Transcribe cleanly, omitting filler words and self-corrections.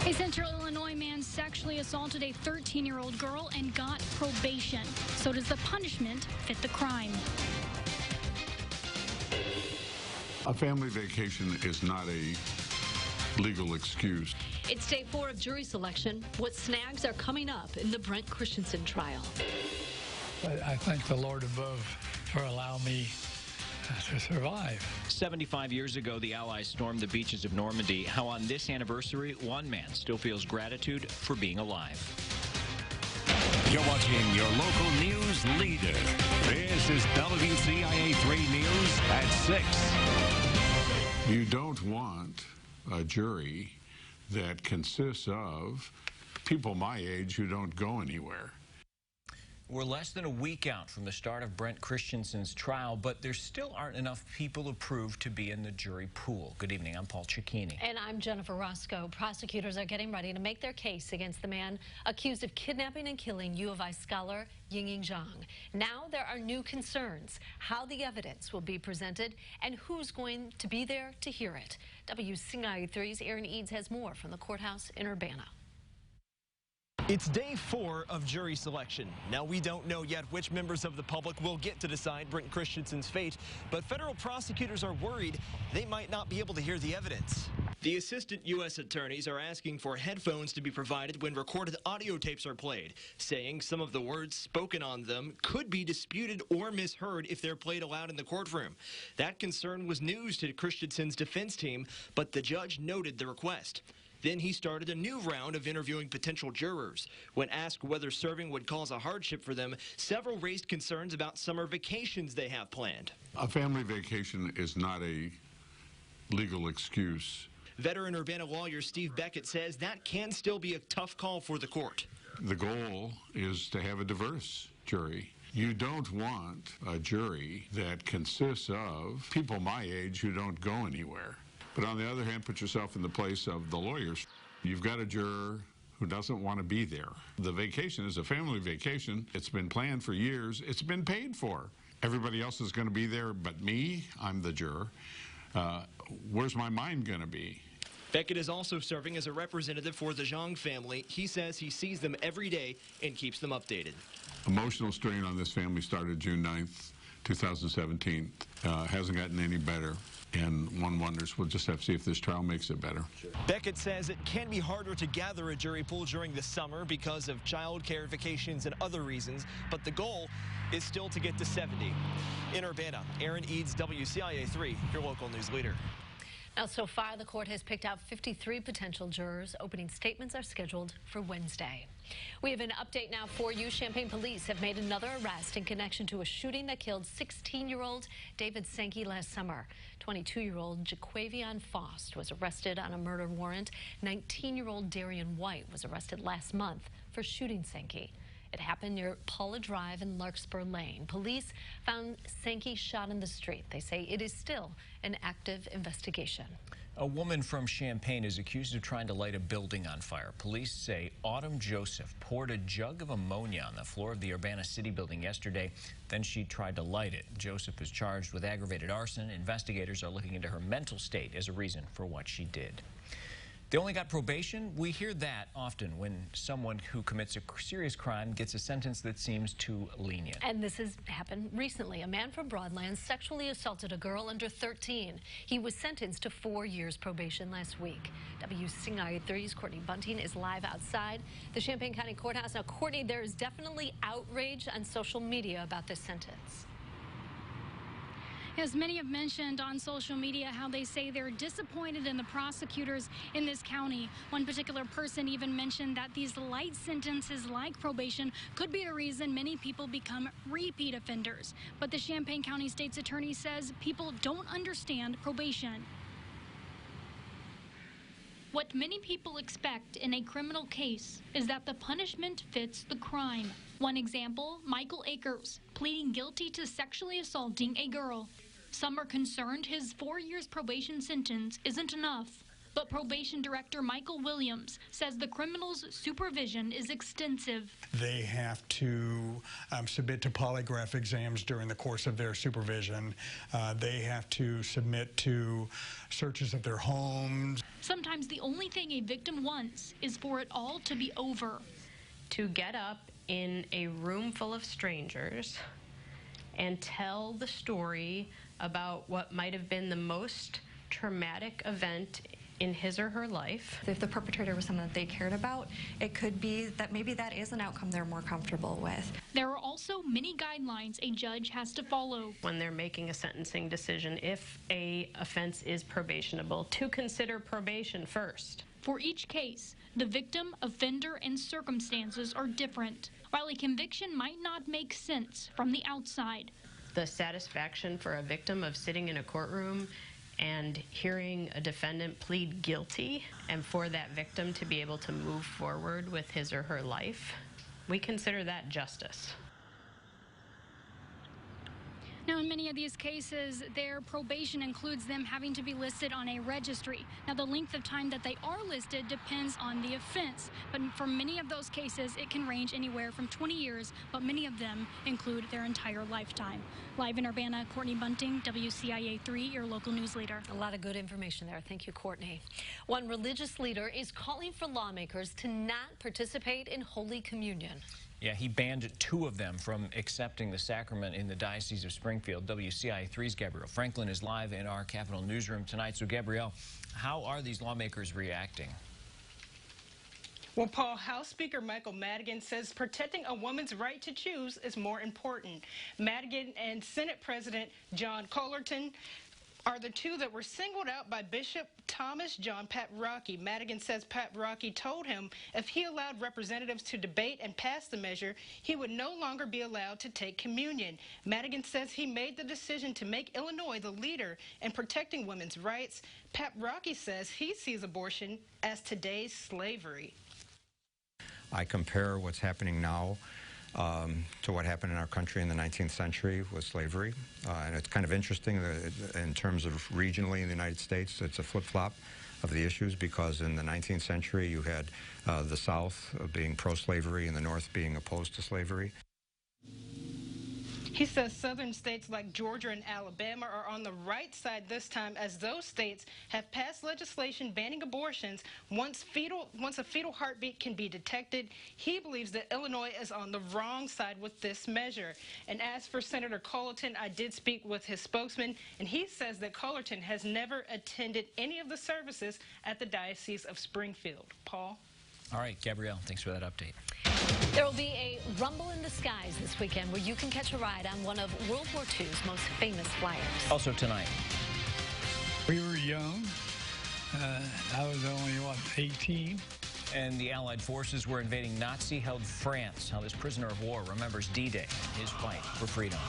A Central Illinois man sexually assaulted a 13-year-old girl and got probation. So does the punishment fit the crime? A family vacation is not a legal excuse. It's day 4 of jury selection. What snags are coming up in the Brent Christensen trial? I thank the Lord above for allowing me to survive. 75 years ago, the Allies stormed the beaches of Normandy. How on this anniversary, one man still feels gratitude for being alive. You're watching your local news leader. This is WCIA 3 News at 6. You don't want a jury that consists of people my age who don't go anywhere. We're less than a week out from the start of Brent Christensen's trial, but there still aren't enough people approved to be in the jury pool. Good evening, I'm Paul Cicchini. And I'm Jennifer Roscoe. Prosecutors are getting ready to make their case against the man accused of kidnapping and killing U of I scholar Ying Zhang. Now there are new concerns, how the evidence will be presented and who's going to be there to hear it. WCIA 3's Aaron Eads has more from the courthouse in Urbana. It's day 4 of jury selection. Now, we don't know yet which members of the public will get to decide Brent Christensen's fate, but federal prosecutors are worried they might not be able to hear the evidence. The assistant U.S. attorneys are asking for headphones to be provided when recorded audio tapes are played, saying some of the words spoken on them could be disputed or misheard if they're played aloud in the courtroom. That concern was news to Christensen's defense team, but the judge noted the request. Then he started a new round of interviewing potential jurors. When asked whether serving would cause a hardship for them, several raised concerns about summer vacations they have planned. A family vacation is not a legal excuse. Veteran Urbana lawyer Steve Beckett says that can still be a tough call for the court. The goal is to have a diverse jury. You don't want a jury that consists of people my age who don't go anywhere. But on the other hand, put yourself in the place of the lawyers. You've got a juror who doesn't want to be there. The vacation is a family vacation. It's been planned for years. It's been paid for. Everybody else is going to be there but me. I'm the juror. Where's my mind going to be? Beckett is also serving as a representative for the Zhang family. He says he sees them every day and keeps them updated. Emotional strain on this family started June 9th, 2017. Hasn't gotten any better. And one wonders, we'll just have to see if this trial makes it better. Sure. Beckett says it can be harder to gather a jury pool during the summer because of child care, vacations, and other reasons, but the goal is still to get to 70. In Urbana, Aaron Eads, WCIA 3, your local news leader. Now, so far, the court has picked out 53 potential jurors. Opening statements are scheduled for Wednesday. We have an update now for you. Champaign police have made another arrest in connection to a shooting that killed 16-year-old David Sankey last summer. 22-year-old Jaquavion Faust was arrested on a murder warrant. 19-year-old Darian White was arrested last month for shooting Sankey. It happened near Paula Drive and Larkspur Lane. Police found Sankey shot in the street. They say it is still an active investigation. A woman from Champaign is accused of trying to light a building on fire. Police say Autumn Joseph poured a jug of ammonia on the floor of the Urbana City building yesterday. Then she tried to light it. Joseph is charged with aggravated arson. Investigators are looking into her mental state as a reason for what she did. They only got probation. We hear that often when someone who commits a serious crime gets a sentence that seems too lenient. And this has happened recently. A man from Broadlands sexually assaulted a girl under 13. He was sentenced to 4 years probation last week. WCIA 3's Courtney Bunting is live outside the Champaign County Courthouse. Now, Courtney, there is definitely outrage on social media about this sentence. As many have mentioned on social media how they say they're disappointed in the prosecutors in this county. One particular person even mentioned that these light sentences like probation could be the reason many people become repeat offenders. But the Champaign County State's attorney says people don't understand probation. What many people expect in a criminal case is that the punishment fits the crime. One example, Michael Akers, pleading guilty to sexually assaulting a girl. Some are concerned his 4 years probation sentence isn't enough. But probation director Michael Williams says the criminal's supervision is extensive. They have to submit to polygraph exams during the course of their supervision. They have to submit to searches of their homes. Sometimes the only thing a victim wants is for it all to be over. To get up in a room full of strangers and tell the story about what might have been the most traumatic event in his or her life. If the perpetrator was someone that they cared about, it could be that maybe that is an outcome they're more comfortable with. There are also many guidelines a judge has to follow when they're making a sentencing decision. If a offense is probationable, to consider probation first. For each case, the victim, offender, and circumstances are different. While a conviction might not make sense from the outside, the satisfaction for a victim of sitting in a courtroom and hearing a defendant plead guilty, and for that victim to be able to move forward with his or her life, we consider that justice. Now, in many of these cases, their probation includes them having to be listed on a registry. Now, the length of time that they are listed depends on the offense, but for many of those cases, it can range anywhere from 20 years, but many of them include their entire lifetime. Live in Urbana, Courtney Bunting, WCIA 3, your local news leader. A lot of good information there. Thank you, Courtney. One religious leader is calling for lawmakers to not participate in Holy Communion. Yeah, he banned 2 of them from accepting the sacrament in the Diocese of Springfield. WCIA 3's Gabrielle Franklin is live in our Capitol newsroom tonight. So, Gabrielle, how are these lawmakers reacting? Well, Paul, House Speaker Michael Madigan says protecting a woman's right to choose is more important. Madigan and Senate President John Collerton are the 2 that were singled out by Bishop Thomas John Paprocki. Madigan says Paprocki told him if he allowed representatives to debate and pass the measure, he would no longer be allowed to take communion. Madigan says he made the decision to make Illinois the leader in protecting women's rights. Paprocki says he sees abortion as today's slavery. I compare what's happening now to what happened in our country in the 19th century with slavery. And it's kind of interesting that in terms of regionally in the United States, it's a flip-flop of the issues, because in the 19th century you had the South being pro-slavery and the North being opposed to slavery. He says southern states like Georgia and Alabama are on the right side this time, as those states have passed legislation banning abortions once a fetal heartbeat can be detected. He believes that Illinois is on the wrong side with this measure. And as for Senator Collerton, I did speak with his spokesman, and he says that Collerton has never attended any of the services at the Diocese of Springfield. Paul? All right, Gabrielle, thanks for that update. There will be a rumble in the skies this weekend where you can catch a ride on one of World War II's most famous flyers. Also tonight. We were young. I was only, 18? And the Allied forces were invading Nazi-held France. How this prisoner of war remembers D-Day, his fight for freedom.